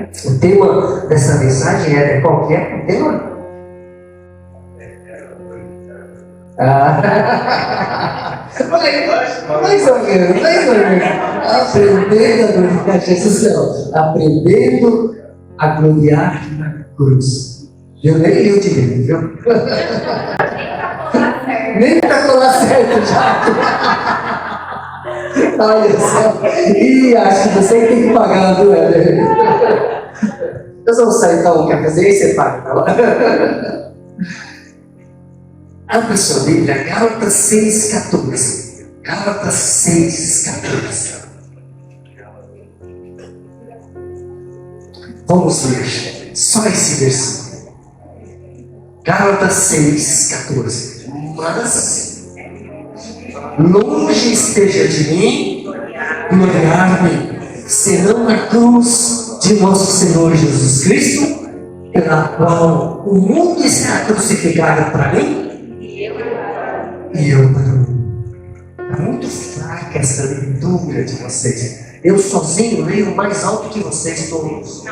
O tema dessa mensagem é qual que é? O tema? Mais ou menos. Aprendendo a gloriar na cruz. Eu nem li o direito, viu? Nem para colar certo já. Olha só. E acho que você tem que pagar, viu, Éder? Nós vamos sair então, quer fazer isso? Você paga, tá lá? Abra sua Bíblia, Gálatas 6,14. Gálatas 6,14. Vamos ler só esse versículo. Gálatas 6,14. Mas longe esteja de mim gloriar-me, senão na cruz de nosso Senhor Jesus Cristo, pela qual o mundo está crucificado para mim e eu para mim. Está muito fraca essa leitura de vocês. Eu sozinho leio mais alto que vocês todos.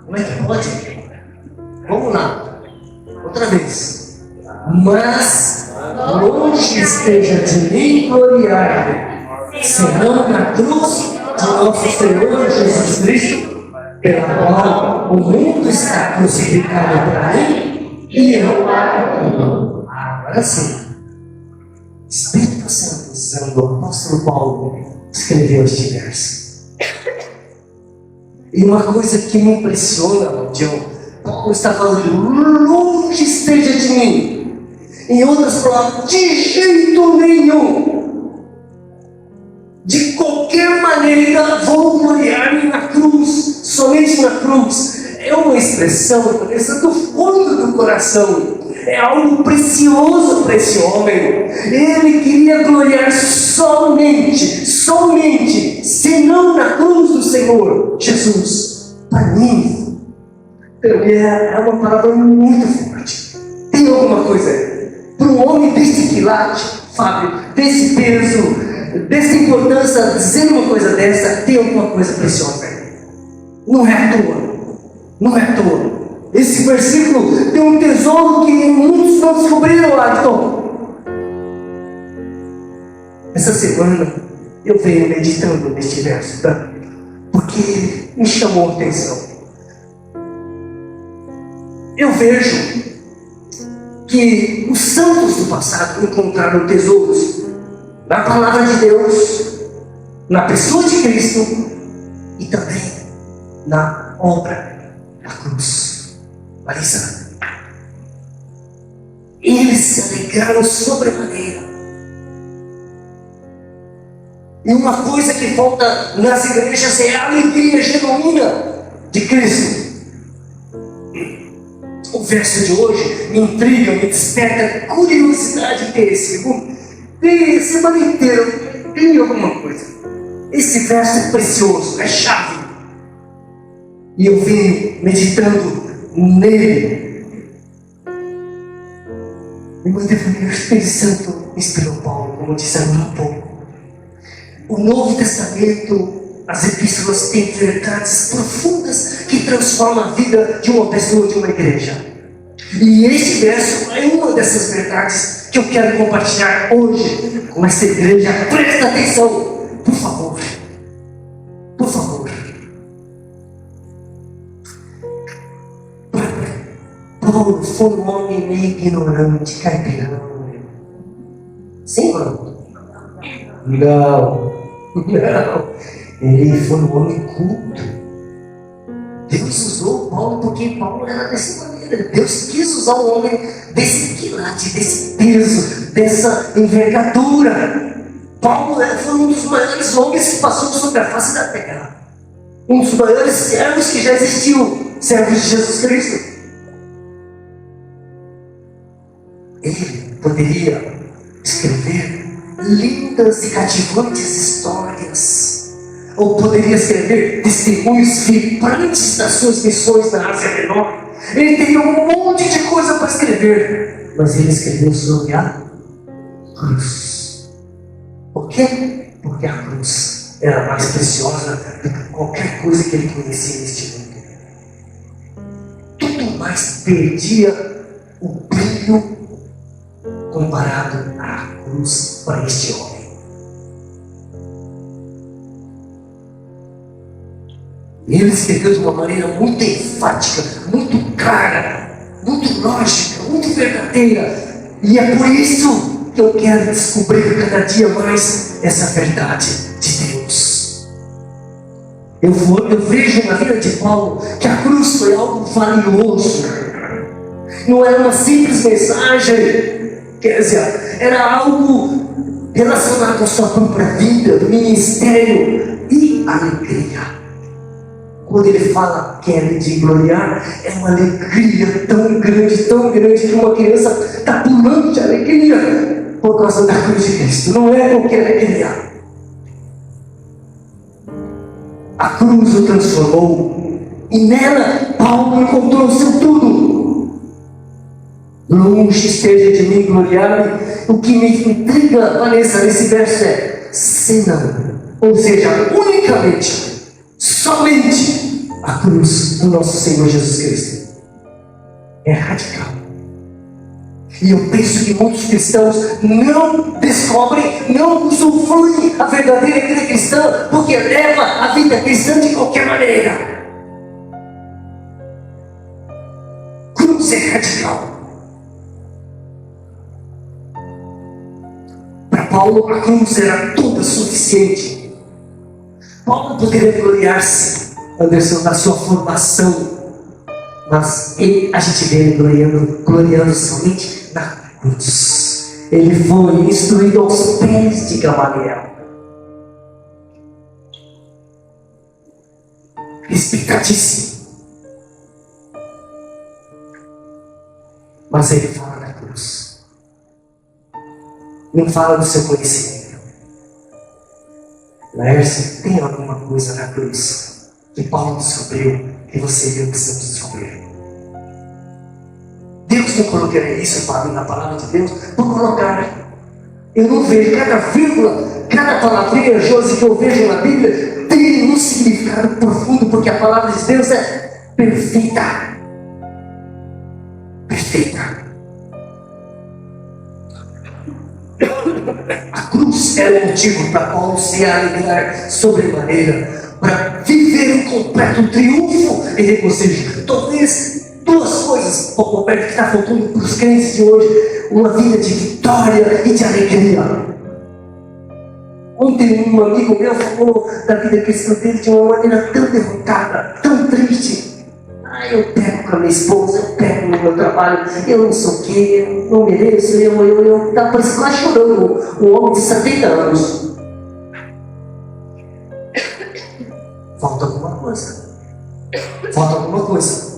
Como é que pode? Vamos lá. Outra vez. Mas longe esteja de mim gloriar-me, senão na cruz de nosso Senhor Jesus Cristo, pela qual o mundo está crucificado para mim e eu para mim. Agora sim. Espírito Santo usando o apóstolo Paulo escreveu este verso. E uma coisa que me impressiona, John, Paulo está falando, longe esteja de mim. Em outras palavras, de jeito nenhum. De qualquer maneira, vou gloriar-me na cruz, somente na cruz. É uma expressão do fundo do coração. É algo precioso para esse homem. Ele queria gloriar somente, senão na cruz do Senhor Jesus. Para mim, é uma palavra muito forte. Tem alguma coisa aí? Para um homem desse quilate, Fábio, desse peso, dessa importância, dizendo uma coisa dessa, tem alguma coisa preciosa aí. Não é à toa. Não é à toa. Esse versículo tem um tesouro que muitos não descobriram, Adton. Essa semana eu venho meditando neste verso, tá? Porque me chamou a atenção. Eu vejo que os santos do passado encontraram tesouros na palavra de Deus, na pessoa de Cristo e também na obra da cruz. Marisa, eles se alegraram sobremaneira. E uma coisa que falta nas igrejas é a alegria genuína de Cristo. O verso de hoje me intriga, me desperta curiosidade desse. E semana inteira tem alguma coisa. Esse verso é precioso, é chave. E eu venho meditando nele. E quando eu falei, o Espírito Santo inspirou Paulo, como eu disse agora há pouco. O Novo Testamento, as epístolas têm verdades profundas que transformam a vida de uma pessoa, de uma igreja. E este verso é uma dessas verdades que eu quero compartilhar hoje com essa igreja. Presta atenção, por favor. Por favor. Paulo foi um homem meio ignorante, caipirão. Sim, mano? Não. Ele foi um homem culto. Deus usou Paulo porque Paulo era dessa maneira. Deus quis usar um homem desse quilate, desse peso, dessa envergadura. Paulo foi um dos maiores homens que passou sobre a face da terra. Um dos maiores servos que já existiu, servos de Jesus Cristo. Ele poderia escrever lindas e cativantes histórias, ou poderia escrever testemunhos vibrantes das suas missões na Ásia Menor. Ele teria um monte de coisa para escrever, mas ele escreveu sobre a cruz. Por quê? Porque a cruz era mais preciosa do que qualquer coisa que ele conhecia neste mundo. Tudo mais perdia o brilho comparado à cruz para este homem. E ele escreveu de uma maneira muito enfática, muito clara, muito lógica, muito verdadeira. E é por isso que eu quero descobrir cada dia mais essa verdade de Deus. Eu vejo na vida de Paulo que a cruz foi algo valioso. Não era uma simples mensagem, quer dizer, era algo relacionado à sua própria vida, do ministério e alegria. Quando ele fala que é de gloriar, é uma alegria tão grande que uma criança está pulando de alegria por causa da cruz de Cristo. Não é qualquer alegria. A cruz o transformou e nela Paulo encontrou o seu tudo. Longe esteja de mim gloriar. O que me intriga, Vanessa, nesse verso é senão, ou seja, unicamente, somente a cruz do nosso Senhor Jesus Cristo. É radical. E eu penso que muitos cristãos não descobrem, não usufruem a verdadeira vida cristã, porque leva a vida cristã de qualquer maneira. Cruz é radical. Para Paulo, a cruz era toda suficiente. Paulo poderia gloriar-se, Anderson, na sua formação, mas a gente vê ele gloriando somente na cruz. Ele foi instruído aos pés de Gamaliel, respeitadíssimo, mas ele fala da cruz, não fala do seu conhecimento. Laércio, tem alguma coisa na cruz que Paulo descobriu que você e eu precisamos descobrir? Deus não colocaria isso para mim na palavra de Deus por colocar. Eu não vejo cada vírgula, cada palavrinha, Josi, que eu vejo na Bíblia tem um significado profundo, porque a palavra de Deus é perfeita. Perfeita. A cruz era o motivo para Paulo se alegrar sobremaneira, para viver um completo triunfo e regocijo. Talvez duas coisas, Paulo Roberto, que está faltando para os crentes de hoje: uma vida de vitória e de alegria. Ontem um amigo meu falou da vida cristã dele de uma maneira tão derrotada, tão triste. Eu pego com a minha esposa, eu pego no meu trabalho, eu não sou o quê, eu não mereço, eu estava parecendo lá chorando, um homem de 70 anos. Falta alguma coisa. Falta alguma coisa.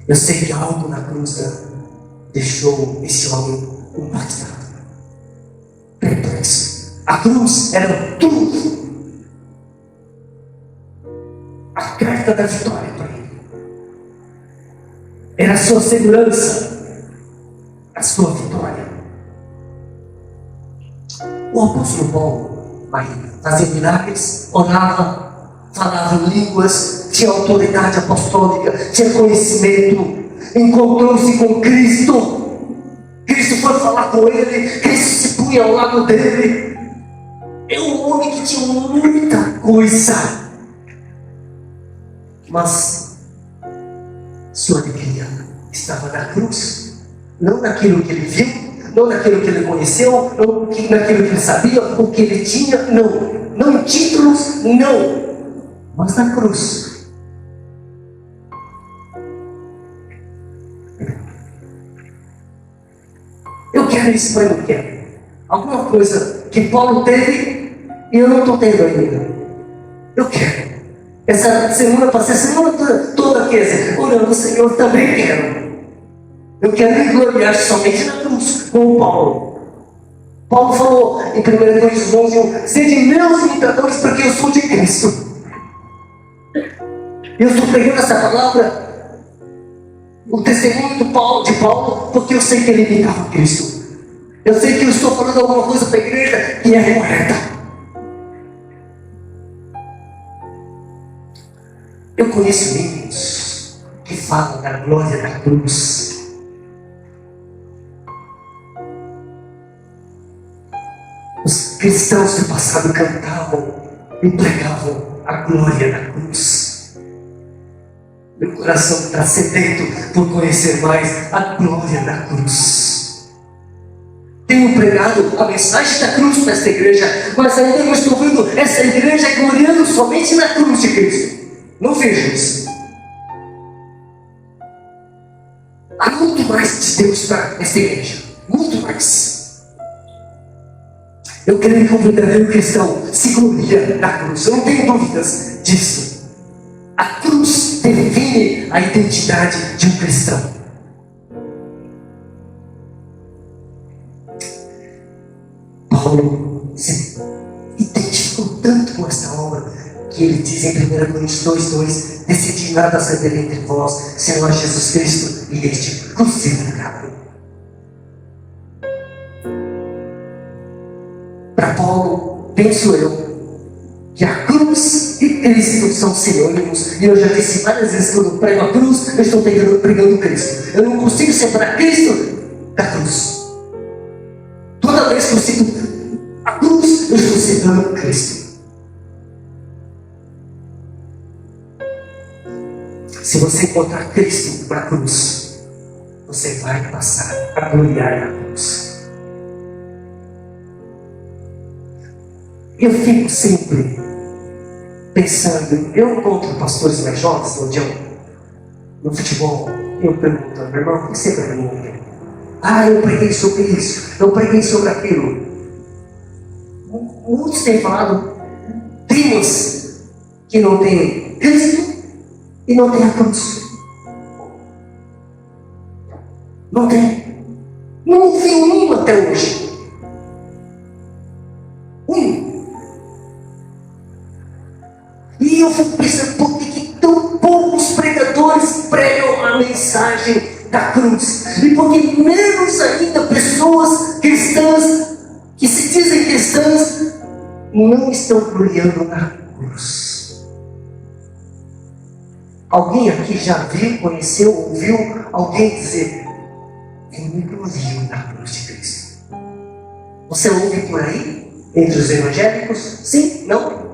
Eu sei que algo na cruz deixou esse homem impactado, perplexo. A cruz era tudo. A carta da vitória para ele. Era a sua segurança, a sua vitória. O apóstolo Paulo fazia milagres, orava, falava línguas, tinha autoridade apostólica, tinha conhecimento, encontrou-se com Cristo. Cristo foi falar com ele, Cristo se punha ao lado dele. É um homem que tinha muita coisa, mas sua alegria estava na cruz, não naquilo que ele viu, não naquilo que ele conheceu, não naquilo que ele sabia, o que ele tinha, não em títulos, não, mas na cruz. Eu quero isso, mas não quero. Alguma coisa que Paulo teve e eu não estou tendo ainda. Eu quero. Essa semana, passei a semana toda aqui, orando, Senhor, também quero. Eu quero me gloriar somente na cruz, como Paulo. Paulo falou em 1 Coríntios 11: sede meus imitadores, porque eu sou de Cristo. Eu estou pregando essa palavra, o testemunho de Paulo, porque eu sei que ele imitava Cristo. Eu sei que eu estou falando alguma coisa para a igreja que é correta. Eu conheço hinos que falam da glória da cruz. Os cristãos do passado cantavam e pregavam a glória da cruz. Meu coração está sedento por conhecer mais a glória da cruz. Tenho pregado a mensagem da cruz para esta igreja, mas ainda não estou vendo essa igreja gloriando somente na cruz de Cristo. Não vejo isso. Há muito mais de Deus para esta igreja. Muito mais. Eu creio que o verdadeiro cristão se gloria na cruz. Eu não tenho dúvidas disso. A cruz define a identidade de um cristão. Paulo se identificou tanto com esta obra que ele diz em 1 Coríntios 2:2: decidi nada saber entre vós, senão a Jesus Cristo e este crucificado. Para Paulo, penso eu, que a cruz e Cristo são sinônimos, e eu já disse várias vezes que quando eu prego a cruz, eu estou pregando Cristo. Eu não consigo separar Cristo da cruz. Toda vez que eu cito a cruz, eu estou citando Cristo. Se você encontrar Cristo na cruz, você vai passar a gloriar na cruz. Eu fico sempre pensando, eu encontro pastores mais jovens no futebol, eu pergunto, meu irmão, o que você pergunta? Eu preguei sobre isso, eu preguei sobre aquilo. Muitos têm falado temas que não tem Cristo e não tem a cruz. Não tem. Não vi um até hoje. E eu fico pensando, por que tão poucos pregadores pregam a mensagem da cruz? E por que menos ainda pessoas cristãs, que se dizem cristãs, não estão gloriando na cruz? Alguém aqui já viu, conheceu, ouviu alguém dizer: eu me glorio na cruz de Cristo? Você ouve por aí, entre os evangélicos? Sim? Não?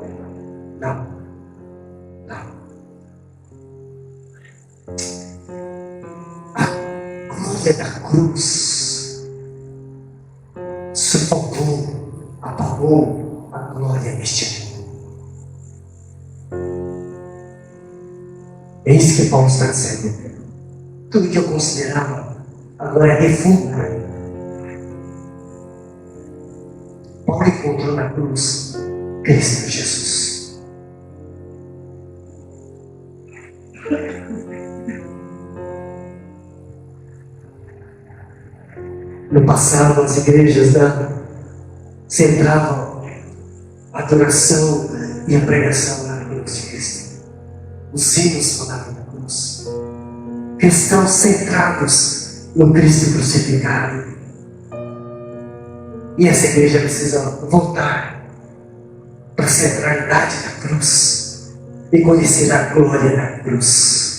Não. Da cruz sufocou, apagou a glória deste mundo. É isso que Paulo está dizendo. Tudo que eu considerava agora é defunto para mim. Paulo encontrou na cruz Cristo Jesus. No passado, as igrejas centravam a adoração e a pregação na cruz de Cristo. Os hinos falavam da cruz. Cristãos centrados no Cristo crucificado. E essa igreja precisa voltar para a centralidade da cruz e conhecer a glória da cruz.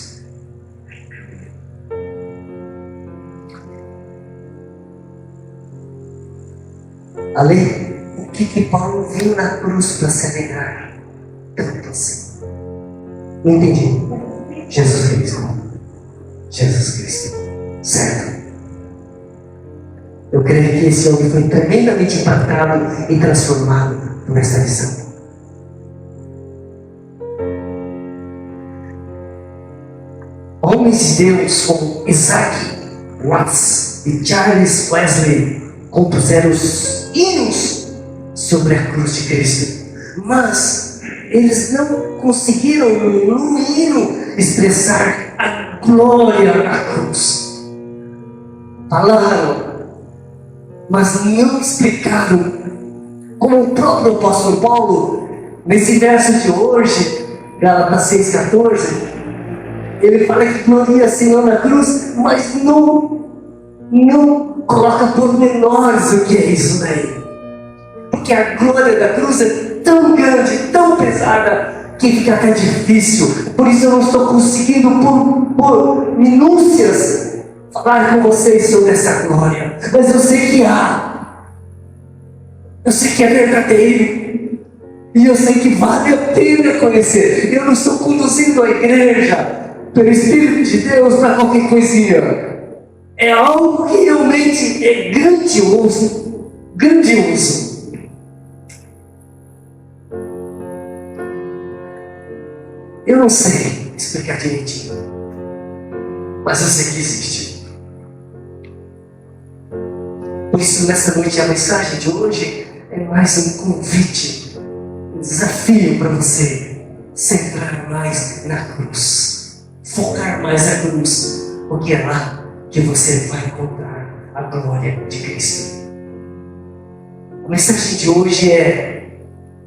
Além, o que Paulo viu na cruz para se alegrar? Tanto assim. Não entendi. Jesus Cristo. Jesus Cristo. Certo? Eu creio que esse homem foi tremendamente impactado e transformado por esta visão. Homens de Deus como Isaac Watts e Charles Wesley compuseram os hinos sobre a cruz de Cristo, mas eles não conseguiram no hino expressar a glória da cruz. Falaram, mas não explicaram, como o próprio apóstolo Paulo, nesse verso de hoje, Gálatas 6,14, ele fala que gloria o Senhor na cruz, mas não coloca pormenores o que é isso daí. Porque a glória da cruz é tão grande, tão pesada, que fica até difícil. Por isso eu não estou conseguindo, por minúcias, falar com vocês sobre essa glória. Mas eu sei que há. Eu sei que é verdadeiro. E eu sei que vale a pena conhecer. Eu não estou conduzindo a igreja pelo Espírito de Deus para qualquer coisinha. É algo que realmente é grandioso. Grandioso. Eu não sei explicar direitinho, mas eu sei que existe. Por isso, nessa noite, a mensagem de hoje é mais um convite, um desafio para você centrar mais na cruz, focar mais na cruz, porque é lá que você vai encontrar a glória de Cristo. A mensagem de hoje é: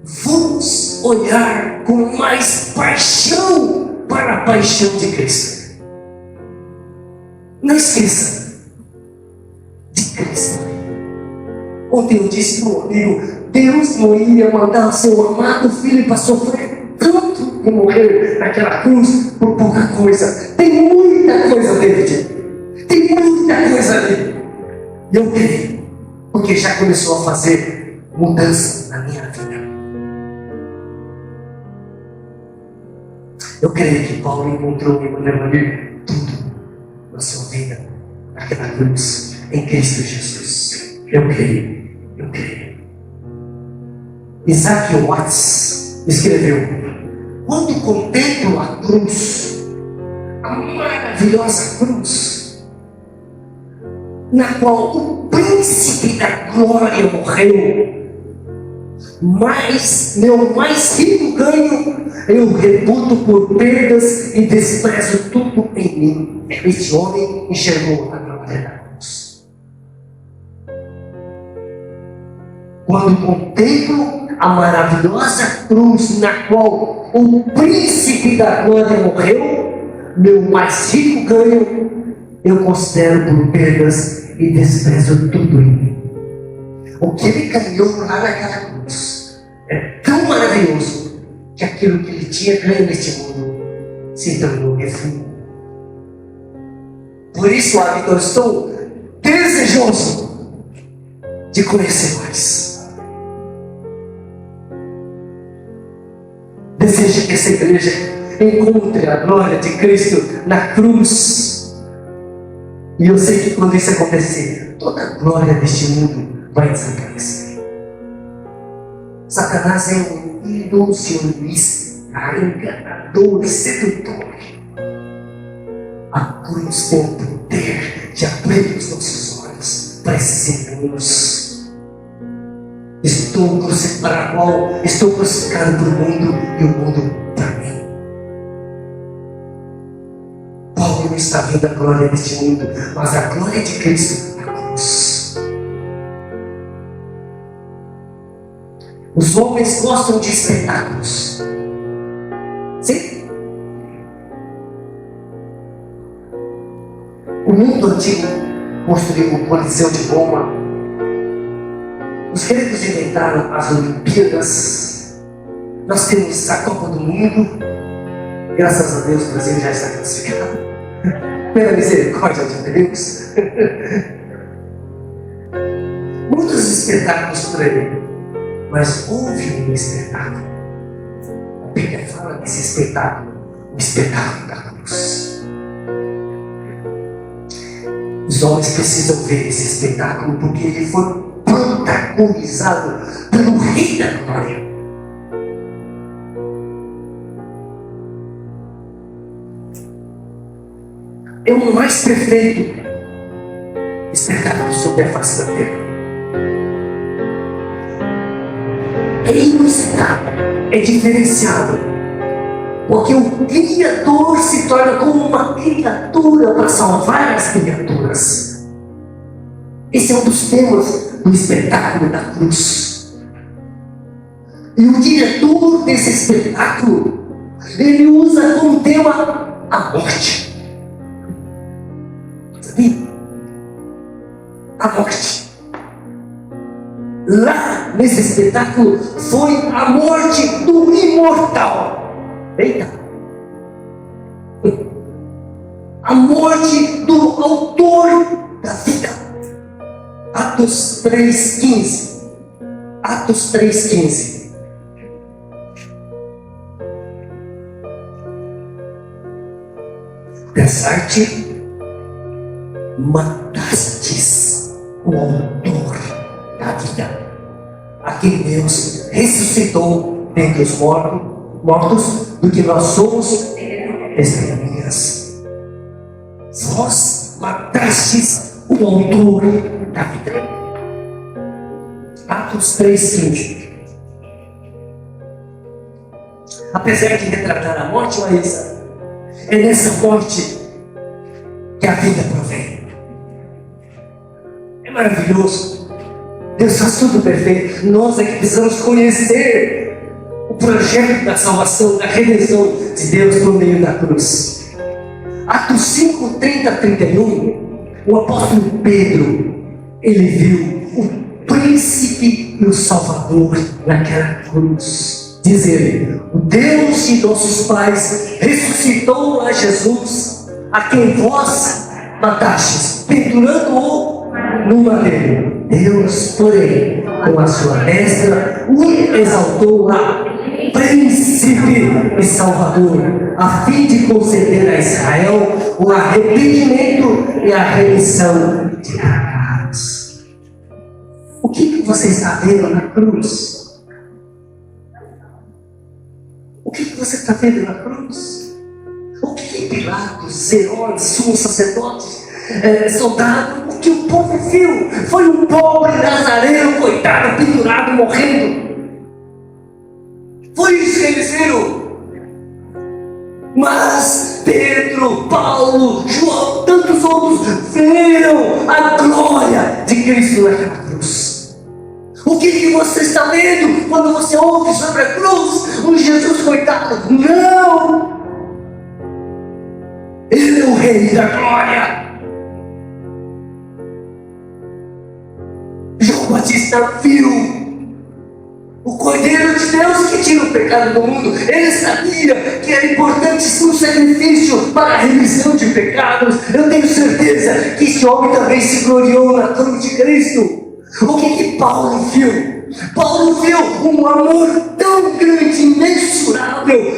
vamos olhar com mais paixão para a paixão de Cristo. Não esqueça de Cristo. Ontem eu disse para um amigo: Deus não ia mandar o seu amado filho para sofrer tanto e morrer naquela cruz por pouca coisa. Tem muita coisa, David. Tem muita coisa ali. E eu creio, porque já começou a fazer mudança na minha vida. Eu creio que Paulo encontrou em Maria tudo na sua vida, naquela cruz, em Cristo Jesus. Eu creio. Isaac Watts escreveu: quando contemplo a cruz, a maravilhosa cruz, na qual o príncipe da glória morreu, mas meu mais rico ganho eu reputo por perdas e desprezo tudo em mim. Este homem enxergou a glória da cruz. Quando contemplo a maravilhosa cruz na qual o príncipe da glória morreu, meu mais rico ganho eu considero por perdas e desprezo tudo em mim. O que ele ganhou lá naquela cruz é tão maravilhoso que aquilo que ele tinha ganho neste mundo se tornou refúgio. Por isso, amigo, eu estou desejoso de conhecer mais. Desejo que essa igreja encontre a glória de Cristo na cruz. E eu sei que quando isso acontecer, toda a glória deste mundo vai desaparecer. Satanás é um ilusionista, enganador, sedutor. A cruz tem o poder de abrir os nossos olhos para esses enganos. Estou crucificado para o mundo e o mundo para mim. Paulo não está vendo a glória deste mundo, mas a glória de Cristo na cruz. Os homens gostam de espetáculos. Sim? O mundo antigo construiu o Coliseu de Roma. Os gregos inventaram as Olimpíadas. Nós temos a Copa do Mundo. Graças a Deus o Brasil já está classificado. Pela misericórdia de Deus. Muitos espetáculos por aí. Mas houve um espetáculo. A Bíblia fala desse espetáculo. O espetáculo da cruz. Os homens precisam ver esse espetáculo porque ele foi protagonizado pelo Rei da Glória. É o mais perfeito espetáculo sobre a face da terra. É inusitado, é diferenciado, porque o Criador se torna como uma criatura para salvar as criaturas. Esse é um dos temas do espetáculo da cruz. E o diretor desse espetáculo, ele usa como tema a morte. Sabia? A morte. Lá nesse espetáculo foi a morte do imortal. Eita! A morte do autor da vida. Atos 3,15. Atos 3,15. Pensar-te, matastes o autor da vida, a quem Deus ressuscitou dentre os mortos, do que nós somos testemunhas. Vós matastes o autor da vida. Atos 3,15. Apesar de retratar a morte, mas é nessa morte que a vida provém. É maravilhoso. Deus faz tudo perfeito. Nós é que precisamos conhecer o projeto da salvação, da redenção de Deus por meio da cruz. Atos 5, 30, 31. O apóstolo Pedro, ele viu o príncipe e o Salvador naquela cruz. Diz ele: o Deus de nossos pais ressuscitou a Jesus, a quem vós matastes, pendurando-o no madeiro. Deus, porém, com a sua destra, o exaltou a príncipe e Salvador, a fim de conceder a Israel o arrependimento e a remissão de pecados. O que você está vendo na cruz? O que você está vendo na cruz? O que Pilatos, Herodes, sumos sacerdotes, soldados, o que o povo viu? Foi um pobre nazareno, coitado, pendurado, morrendo. Foi isso que eles viram. Mas Pedro, Paulo, João, tantos outros viram a glória de Cristo naquela cruz. O que você está vendo quando você ouve sobre a cruz? Um Jesus coitado? Não! Ele é o Rei da glória. João Batista viu o Cordeiro de Deus que tira o pecado do mundo. Ele sabia que era importante um sacrifício para a remissão de pecados. Eu tenho certeza que esse homem também se gloriou na cruz de Cristo. O que Paulo viu? Paulo viu um amor tão grande, imensurável,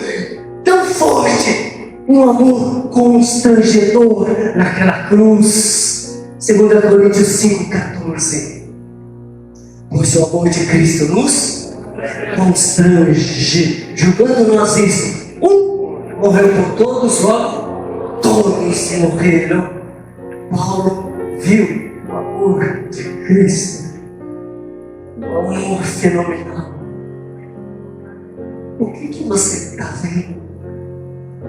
tão forte, um amor constrangedor naquela cruz. 2 Coríntios 5,14. Pois o amor de Cristo nos constrange, julgando nós isso: um morreu por todos, logo todos morreram. Paulo viu o amor de Cristo, um amor fenomenal. O que você está vendo?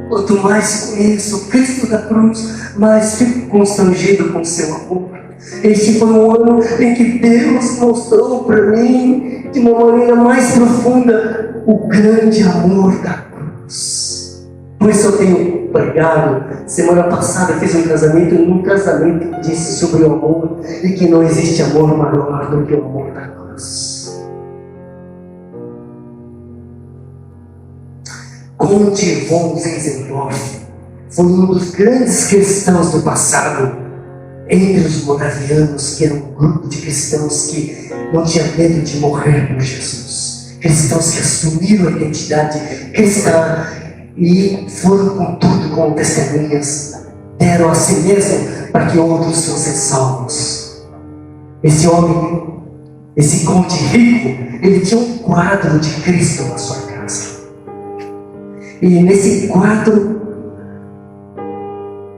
Quanto mais conheço o Cristo da cruz, mais fico constrangido com o seu amor. Este foi um ano em que Deus mostrou para mim, de uma maneira mais profunda, o grande amor da cruz. Por isso eu tenho pregado. Semana passada fiz um casamento, e num casamento disse sobre o amor, e que não existe amor maior do que o amor da cruz. Conde von Zinzendorf foi um dos grandes cristãos do passado, entre os moravianos, que era um grupo de cristãos que não tinha medo de morrer por Jesus, cristãos que assumiram a identidade cristã e foram com tudo, com testemunhas, deram a si mesmo para que outros fossem salvos. Esse homem, esse conde rico, ele tinha um quadro de Cristo na sua casa, e nesse quadro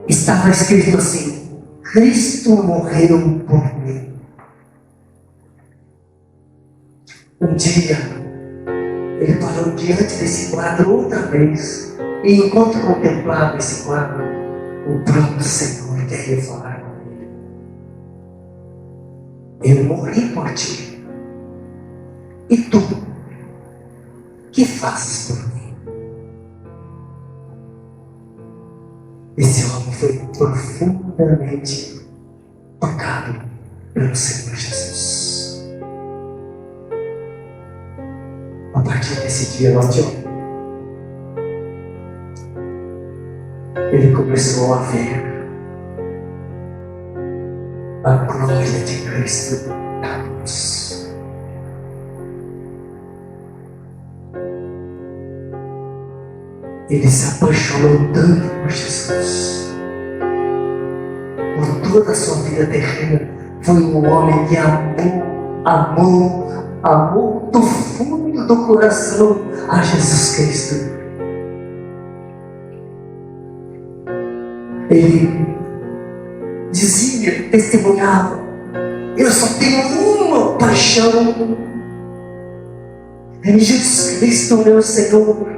estava escrito assim: Cristo morreu por mim. Um dia, ele parou diante desse quadro outra vez, e enquanto contemplava esse quadro, o próprio Senhor queria falar com ele: eu morri por ti, e tu, que fazes por mim? Esse homem foi profundamente tocado pelo Senhor Jesus. A partir desse dia, note, ele começou a ver a glória de Cristo na cruz. Ele se apaixonou tanto por Jesus. Por toda a sua vida terrena, foi um homem que amou do fundo do coração a Jesus Cristo. Ele dizia, testemunhava: eu só tenho uma paixão, é Jesus Cristo, meu Senhor.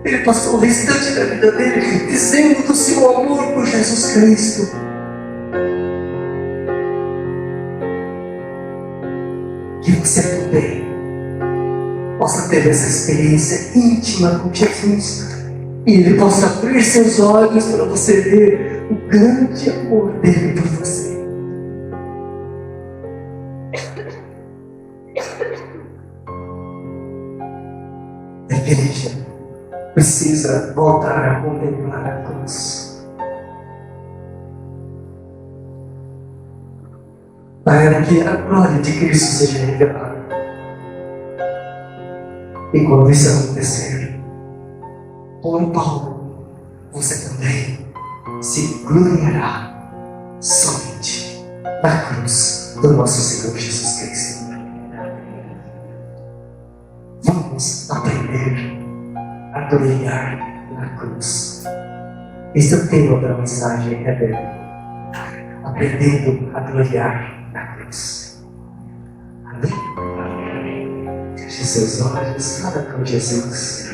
Ele passou o restante da vida dele dizendo do seu amor por Jesus Cristo. Que você também possa ter essa experiência íntima com Jesus e Ele possa abrir seus olhos para você ver o grande amor dele por você. A igreja precisa voltar a contemplar a cruz, para que a glória de Cristo seja revelada. E quando isso acontecer, como Paulo, você também se gloriará somente na cruz do nosso Senhor Jesus Cristo. Vamos aprender a gloriar na cruz. Esse é o tema da mensagem rebelde. Aprendendo a gloriar na cruz. Amém? Feche seus olhos, fala com Jesus.